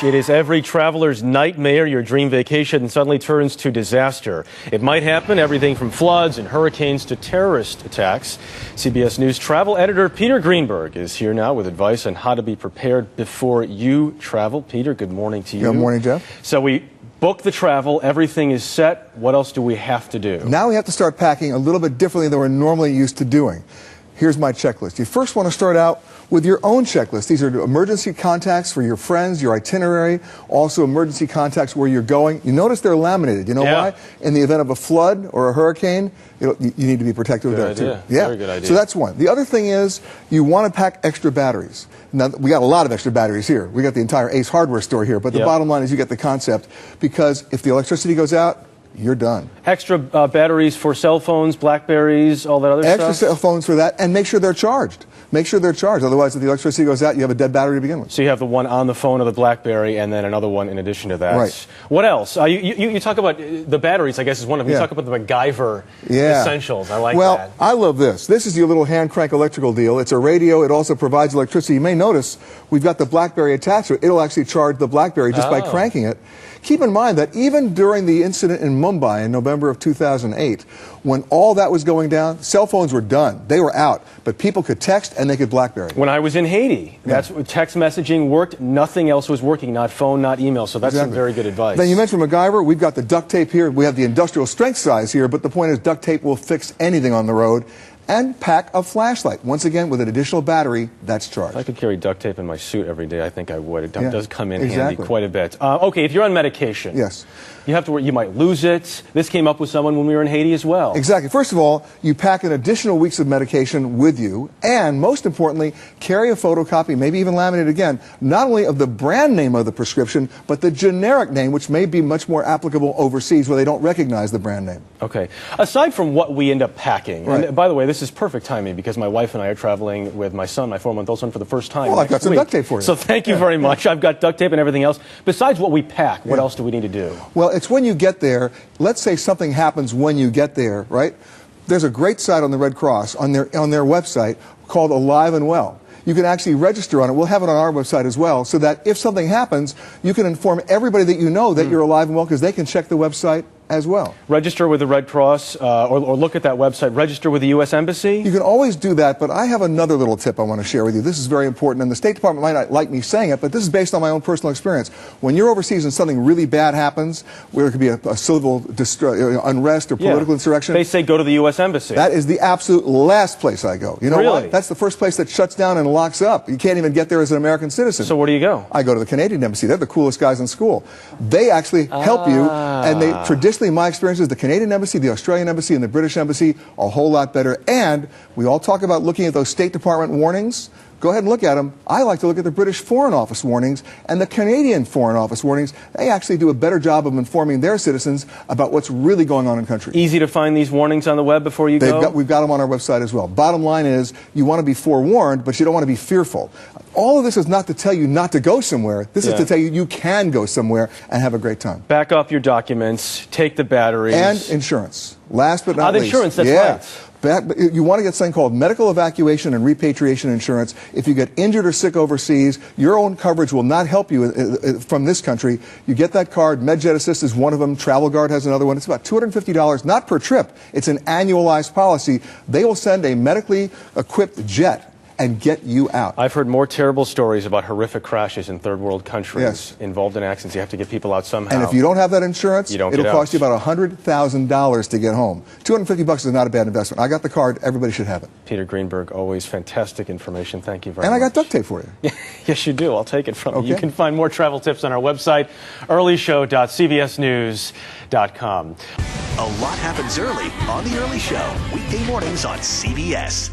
It is every traveler's nightmare. Your dream vacation suddenly turns to disaster. It might happen, everything from floods and hurricanes to terrorist attacks. CBS News travel editor Peter Greenberg is here now with advice on how to be prepared before you travel. Peter, good morning to you. Good morning, Jeff. So we book the travel, everything is set. What else do we have to do? Now we have to start packing a little bit differently than we're normally used to doing. Here's my checklist. You first want to start out with your own checklist. These are emergency contacts for your friends, your itinerary, also emergency contacts where you're going. You notice they're laminated. You know why? In the event of a flood or a hurricane, you need to be protected with that too. Yeah, very good idea. So that's one. The other thing is you want to pack extra batteries. Now, we got a lot of extra batteries here. We got the entire Ace hardware store here, but the bottom line is you get the concept, because if the electricity goes out, you're done. Extra batteries for cell phones, Blackberries, all that other stuff? Extra cell phones for that, and make sure they're charged. Make sure they're charged. Otherwise, if the electricity goes out, you have a dead battery to begin with. So you have the one on the phone of the Blackberry and then another one in addition to that. Right. What else? You talk about the batteries, I guess, is one of them. You talk about the MacGyver essentials. I like that. Well, I love this. This is your little hand crank electrical deal. It's a radio. It also provides electricity. You may notice we've got the Blackberry attached to it. It'll actually charge the Blackberry just by cranking it. Keep in mind that even during the incident in Mumbai in November of 2008, when all that was going down, cell phones were done. They were out. But people could text and they could Blackberry. When I was in Haiti, that's text messaging worked. Nothing else was working. Not phone, not email. So that's some very good advice. Then you mentioned MacGyver. We've got the duct tape here. We have the industrial strength size here. But the point is duct tape will fix anything on the road. And pack a flashlight. Once again, with an additional battery that's charged. If I could carry duct tape in my suit every day, I think I would. It does come in handy quite a bit. Okay, if you're on medication, you have to worry, you might lose it. This came up with someone when we were in Haiti as well. Exactly. First of all, you pack an additional weeks of medication with you, and most importantly, carry a photocopy, maybe even laminate again, not only of the brand name of the prescription, but the generic name, which may be much more applicable overseas where they don't recognize the brand name. Okay. Aside from what we end up packing, and by the way, this is perfect timing because my wife and I are traveling with my son, my 4-month-old son, for the first time. Well, I've got some duct tape for you. So thank you very much. I've got duct tape and everything else. Besides what we pack, what else do we need to do? Well, it's when you get there. Let's say something happens when you get there, right? There's a great site on the Red Cross, on their website, called Alive and Well. You can actually register on it. We'll have it on our website as well, so that if something happens, you can inform everybody that you know that you're alive and well, because they can check the website as well. Register with the Red Cross, or look at that website. Register with the U.S. Embassy? You can always do that, but I have another little tip I want to share with you. This is very important, and the State Department might not like me saying it, but this is based on my own personal experience. When you're overseas and something really bad happens, where it could be a civil unrest or political insurrection, they say go to the U.S. Embassy. That is the absolute last place I go. You know why? That's the first place that shuts down and locks up. You can't even get there as an American citizen. So where do you go? I go to the Canadian Embassy. They're the coolest guys in school. They actually help you, and they traditionally, my experience is the Canadian Embassy, the Australian Embassy, and the British Embassy a whole lot better. And we all talk about looking at those State Department warnings. Go ahead and look at them. I like to look at the British Foreign Office warnings and the Canadian Foreign Office warnings. They actually do a better job of informing their citizens about what's really going on in country. Easy to find these warnings on the web before you go? We've got them on our website as well. Bottom line is, you want to be forewarned, but you don't want to be fearful. All of this is not to tell you not to go somewhere. This is to tell you you can go somewhere and have a great time. Back up your documents, take the batteries. And insurance. Last but not least. Insurance, that's right. You want to get something called medical evacuation and repatriation insurance. If you get injured or sick overseas, your own coverage will not help you from this country. You get that card. MedJet Assist is one of them. Travel Guard has another one. It's about $250, not per trip. It's an annualized policy. They will send a medically equipped jet and get you out. I've heard more terrible stories about horrific crashes in third world countries involved in accidents. You have to get people out somehow. And if you don't have that insurance, it'll cost you about $100,000 to get home. $250 is not a bad investment. I got the card. Everybody should have it. Peter Greenberg, always fantastic information. Thank you very much. And I got duct tape for you. Yes, you do. I'll take it from you. You can find more travel tips on our website, earlyshow.cbsnews.com. A lot happens early on The Early Show, weekday mornings on CBS.